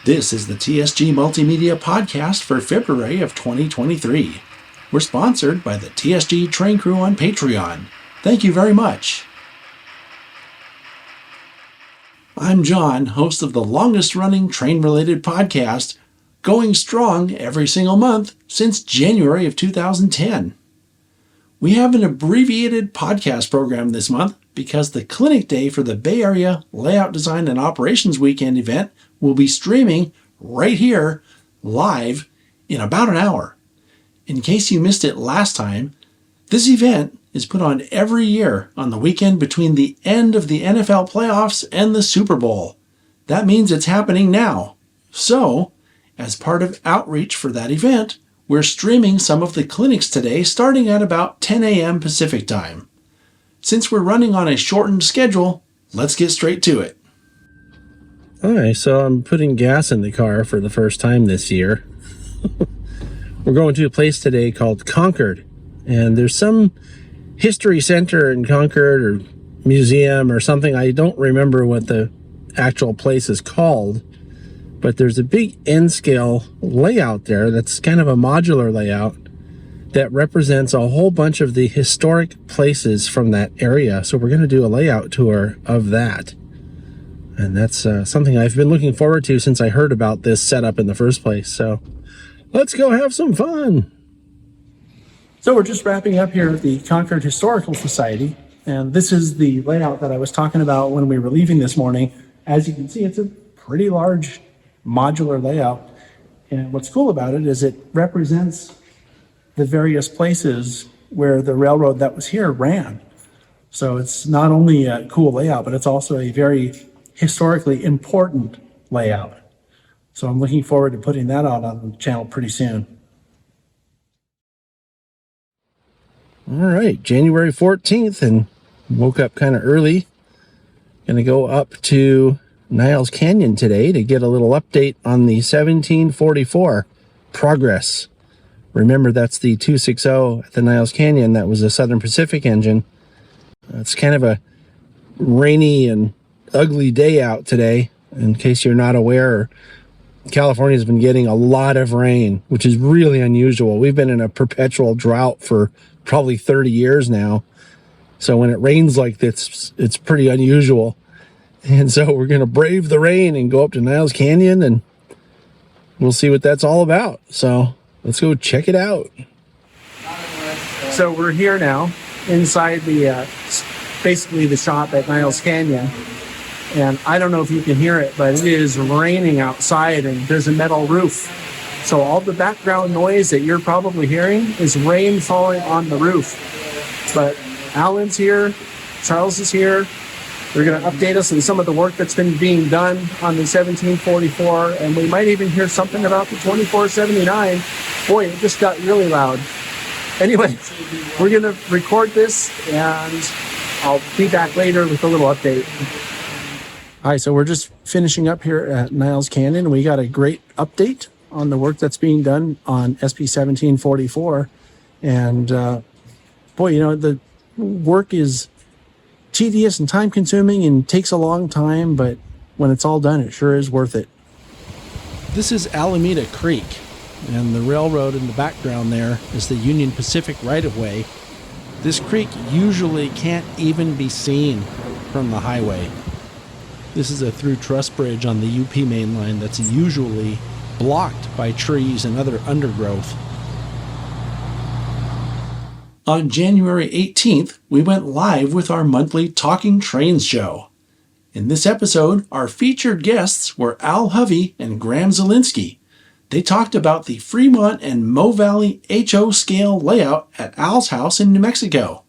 This is the TSG Multimedia Podcast for February of 2023. We're sponsored by the TSG Train Crew on Patreon. Thank you very much. I'm John, host of the longest-running train-related podcast, going strong every single month since January of 2010. We have an abbreviated podcast program this month because the clinic day for the Bay Area Layout Design and Operations Weekend event will be streaming right here, live, in about an hour. In case you missed it last time, this event is put on every year on the weekend between the end of the NFL playoffs and the Super Bowl. That means it's happening now. So, as part of outreach for that event, we're streaming some of the clinics today starting at about 10 a.m. Pacific time. Since we're running on a shortened schedule, let's get straight to it. Hi, so I'm putting gas in the car for the first time this year. We're going to a place today called Concord, and there's some history center in Concord or museum or something. I don't remember what the actual place is called, but there's a big N-scale layout there that's kind of a modular layout that represents a whole bunch of the historic places from that area. So we're going to do a layout tour of that. And that's something I've been looking forward to since I heard about this setup in the first place. So let's go have some fun. So we're just wrapping up here at the Concord Historical Society. And this is the layout that I was talking about when we were leaving this morning. As you can see, it's a pretty large modular layout. And what's cool about it is it represents the various places where the railroad that was here ran. So it's not only a cool layout, but it's also a very historically important layout. So I'm looking forward to putting that out on the channel pretty soon. All right, January 14th, and woke up kind of early. Gonna go up to Niles Canyon today to get a little update on the 1744 progress. Remember, that's the 260 at the Niles Canyon. That was a Southern Pacific engine. It's kind of a rainy and ugly day out today. In case you're not aware, California's been getting a lot of rain, which is really unusual. We've been in a perpetual drought for probably 30 years now. So when it rains like this, it's pretty unusual. And so we're going to brave the rain and go up to Niles Canyon, and we'll see what that's all about. So let's go check it out. So we're here now inside the basically the shop at Niles Canyon. And I don't know if you can hear it, but it is raining outside and there's a metal roof. So all the background noise that you're probably hearing is rain falling on the roof. But Alan's here, Charles is here. They're going to update us on some of the work that's been being done on the 1744. And we might even hear something about the 2479. Boy, it just got really loud. Anyway, we're going to record this and I'll be back later with a little update. All right, so we're just finishing up here at Niles Canyon. We got a great update on the work that's being done on SP 1744. And boy, you know, the work is tedious and time consuming and takes a long time, but when it's all done, it sure is worth it. This is Alameda Creek, and the railroad in the background there is the Union Pacific right-of-way. This creek usually can't even be seen from the highway. This is a through truss bridge on the UP main line that's usually blocked by trees and other undergrowth. On January 18th, we went live with our monthly Talking Trains show. In this episode, our featured guests were Al Hovey and Graham Zielinski. They talked about the Fremont and Mo Valley HO scale layout at Al's house in New Mexico.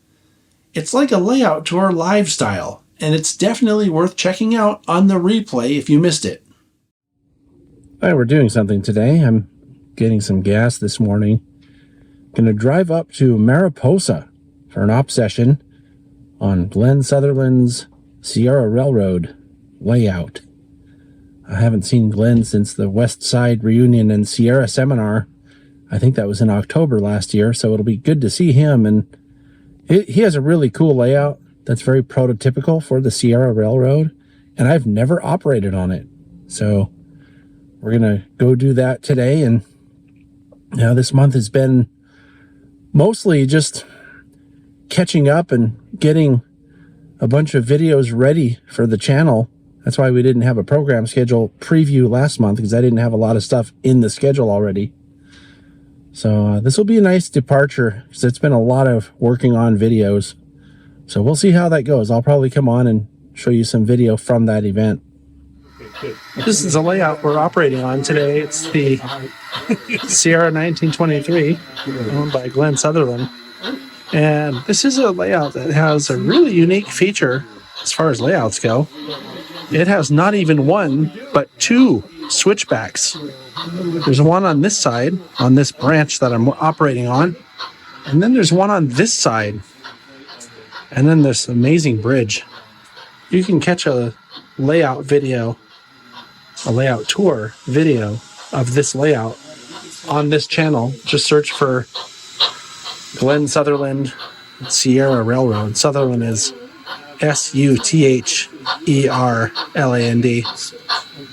It's like a layout tour live style, and it's definitely worth checking out on the replay if you missed it. All right, we're doing something today. I'm getting some gas this morning. Going to drive up to Mariposa for an op session on Glenn Sutherland's Sierra Railroad layout. I haven't seen Glenn since the West Side Reunion and Sierra Seminar. I think that was in October last year, so it'll be good to see him. And he has a really cool layout that's very prototypical for the Sierra Railroad, and I've never operated on it. So we're going to go do that today. And this month has been mostly just catching up and getting a bunch of videos ready for the channel. That's why we didn't have a program schedule preview last month, because I didn't have a lot of stuff in the schedule already. So this will be a nice departure, because it's been a lot of working on videos. So we'll see how that goes. I'll probably come on and show you some video from that event. This is a layout we're operating on today. It's the Sierra 1923, owned by Glenn Sutherland. And this is a layout that has a really unique feature as far as layouts go. It has not even one, but two switchbacks. There's one on this side, on this branch that I'm operating on. And then there's one on this side. And then this amazing bridge. You can catch a layout video, a layout tour video of this layout on this channel. Just search for Glenn Sutherland Sierra Railroad. Sutherland is Sutherland.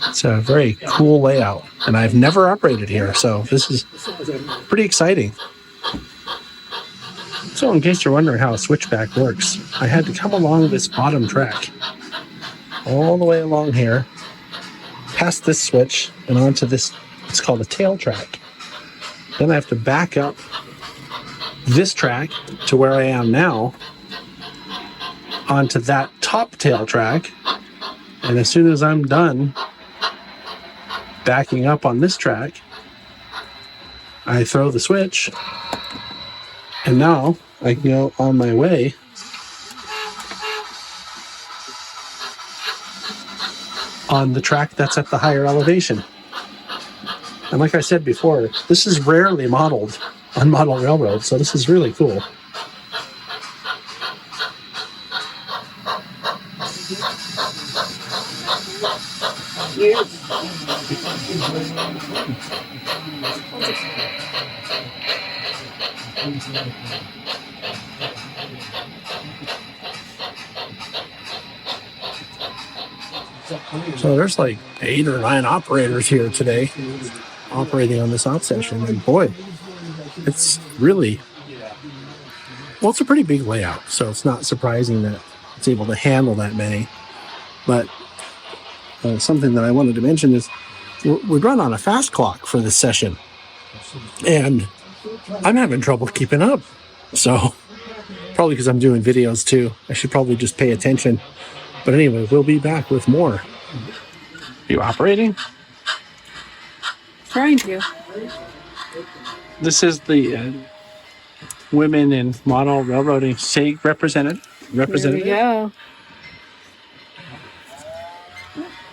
It's a very cool layout, and I've never operated here, so this is pretty exciting. So in case you're wondering how a switchback works, I had to come along this bottom track, all the way along here, past this switch, and onto this, it's called a tail track. Then I have to back up this track to where I am now, onto that top tail track, and as soon as I'm done backing up on this track, I throw the switch, and now I can go on my way on the track that's at the higher elevation. And like I said before, this is rarely modeled on model railroads, so this is really cool. So there's like 8 or 9 operators here today operating on this out session, and boy, it's really, well, it's a pretty big layout, so it's not surprising that it's able to handle that many. But something that I wanted to mention is we run on a fast clock for this session, and I'm having trouble keeping up. So probably because I'm doing videos too, I should probably just pay attention. But anyway, we'll be back with more. Are you operating? Trying to. This is the Women in Model Railroading SAG representative. There we go.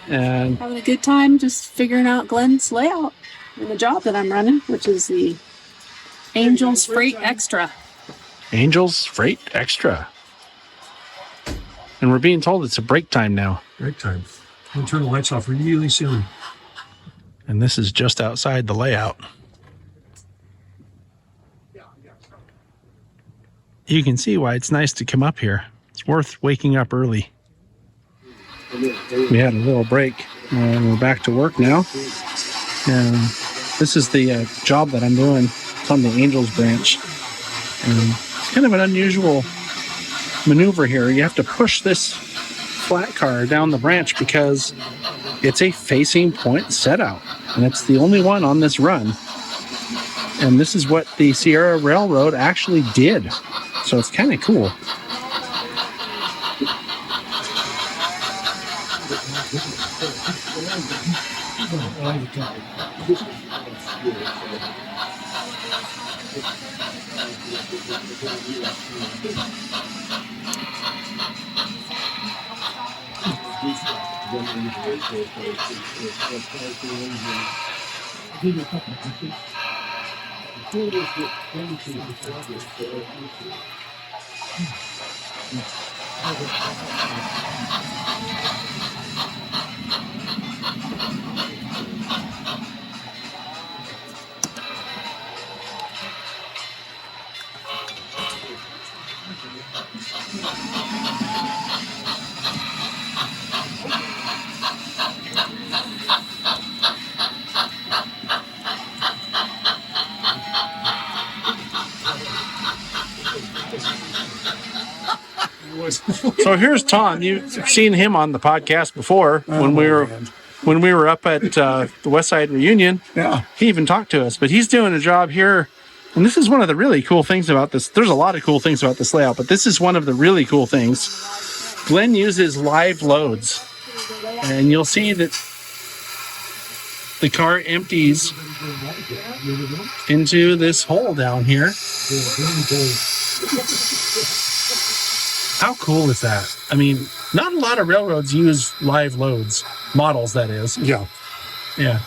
And Having a good time just figuring out Glenn's layout and the job that I'm running, which is the Angels Freight Extra. Angels Freight Extra. And we're being told it's a break time now. Break time. We'll turn the lights off really soon. And this is just outside the layout. You can see why it's nice to come up here. It's worth waking up early. We had a little break, and we're back to work now. And this is the job that I'm doing. It's on the Angels branch. And it's kind of an unusual maneuver here. You have to push this flat car down the branch because it's a facing point set out, and it's the only one on this run. And this is what the Sierra Railroad actually did. So it's kind of cool. So here's Tom. You've seen him on the podcast before when we were up at the West Side Reunion. Yeah. He even talked to us, but he's doing a job here. And this is one of the really cool things about this. There's a lot of cool things about this layout, but this is one of the really cool things. Glenn uses live loads, and you'll see that the car empties into this hole down here. How cool is that? I mean, not a lot of railroads use live loads, models that is. Yeah. Yeah.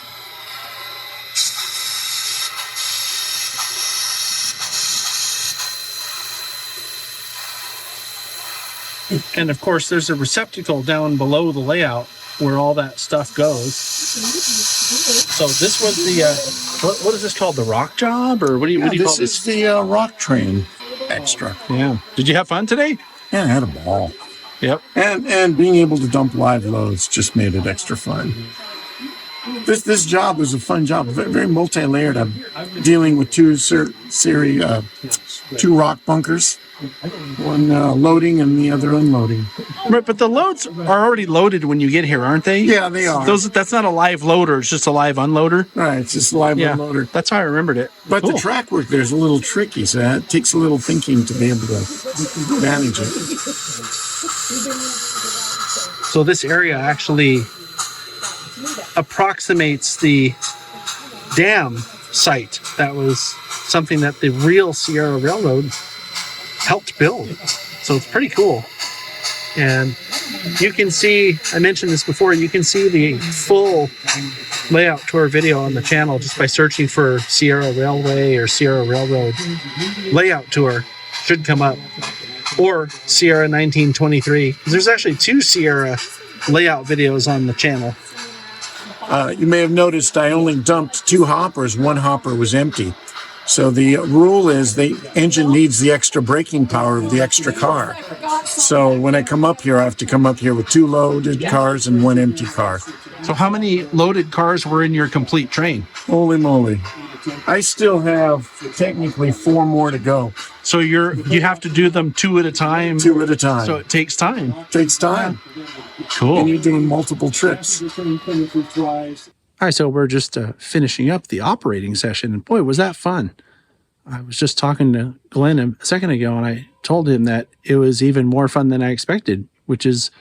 And of course, there's a receptacle down below the layout where all that stuff goes. So this was the, what is this called? The rock job? Or what do you call this? This is the rock train extra. Yeah. Did you have fun today? Yeah, I had a ball. Yep. And being able to dump live loads just made it extra fun. This job is a fun job, very multi-layered. I'm dealing with two rock bunkers, one loading and the other unloading. Right, but the loads are already loaded when you get here, aren't they? Yeah, they are. That's not a live loader; it's just a live unloader. Right, it's just a live unloader. That's how I remembered it. But cool. The track work there is a little tricky, so it takes a little thinking to be able to manage it. So this area actually approximates the dam site. That was something that the real Sierra Railroad helped build. So it's pretty cool. And you can see, I mentioned this before, you can see the full layout tour video on the channel just by searching for Sierra Railway or Sierra Railroad layout tour. Should come up. Or Sierra 1923. There's actually 2 Sierra layout videos on the channel. You may have noticed I only dumped 2 hoppers. 1 hopper was empty. So the rule is the engine needs the extra braking power of the extra car. So when I come up here, I have to come up here with 2 loaded cars and 1 empty car. So how many loaded cars were in your complete train? Holy moly. I still have technically 4 more to go. So you have to do them 2 at a time? 2 at a time. So it takes time. Takes time. Cool. And you're doing multiple trips. All right, so we're just finishing up the operating session, and boy, was that fun. I was just talking to Glenn a second ago, and I told him that it was even more fun than I expected, which is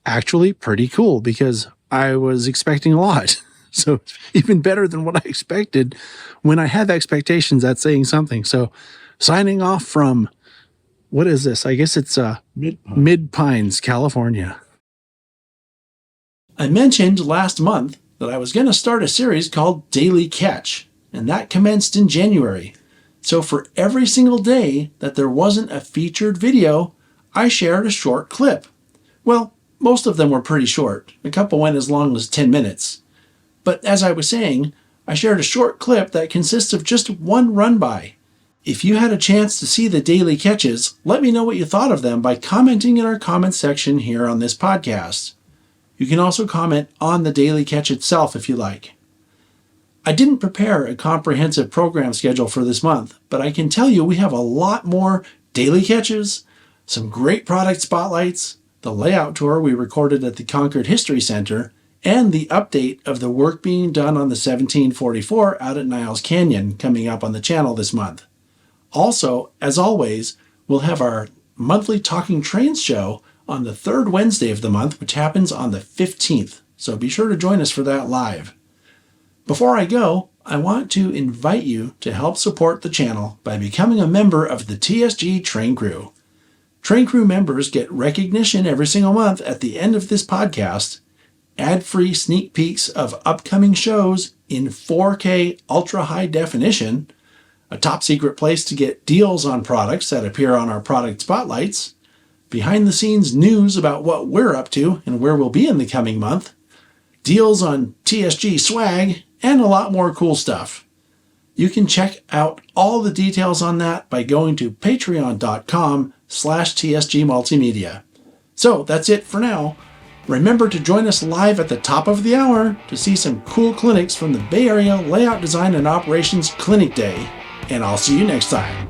actually pretty cool because I was expecting a lot. So even better than what I expected. When I have expectations, that's saying something. So signing off from, what is this? I guess it's Mid Pines, California. I mentioned last month that I was going to start a series called Daily Catch, and that commenced in January. So for every single day that there wasn't a featured video, I shared a short clip. Well, most of them were pretty short. A couple went as long as 10 minutes. But as I was saying, I shared a short clip that consists of just one run-by. If you had a chance to see the daily catches, let me know what you thought of them by commenting in our comment section here on this podcast. You can also comment on the daily catch itself if you like. I didn't prepare a comprehensive program schedule for this month, but I can tell you we have a lot more daily catches, some great product spotlights, the layout tour we recorded at the Concord History Center, and the update of the work being done on the 1744 out at Niles Canyon coming up on the channel this month. Also, as always, we'll have our monthly Talking Trains show on the 3rd Wednesday of the month, which happens on the 15th. So be sure to join us for that live. Before I go, I want to invite you to help support the channel by becoming a member of the TSG Train Crew. Train Crew members get recognition every single month at the end of this podcast, ad-free sneak peeks of upcoming shows in 4K ultra-high definition, a top-secret place to get deals on products that appear on our product spotlights, behind-the-scenes news about what we're up to and where we'll be in the coming month, deals on TSG swag, and a lot more cool stuff. You can check out all the details on that by going to patreon.com/TSG Multimedia. So that's it for now. Remember to join us live at the top of the hour to see some cool clinics from the Bay Area Layout Design and Operations Clinic Day. And I'll see you next time.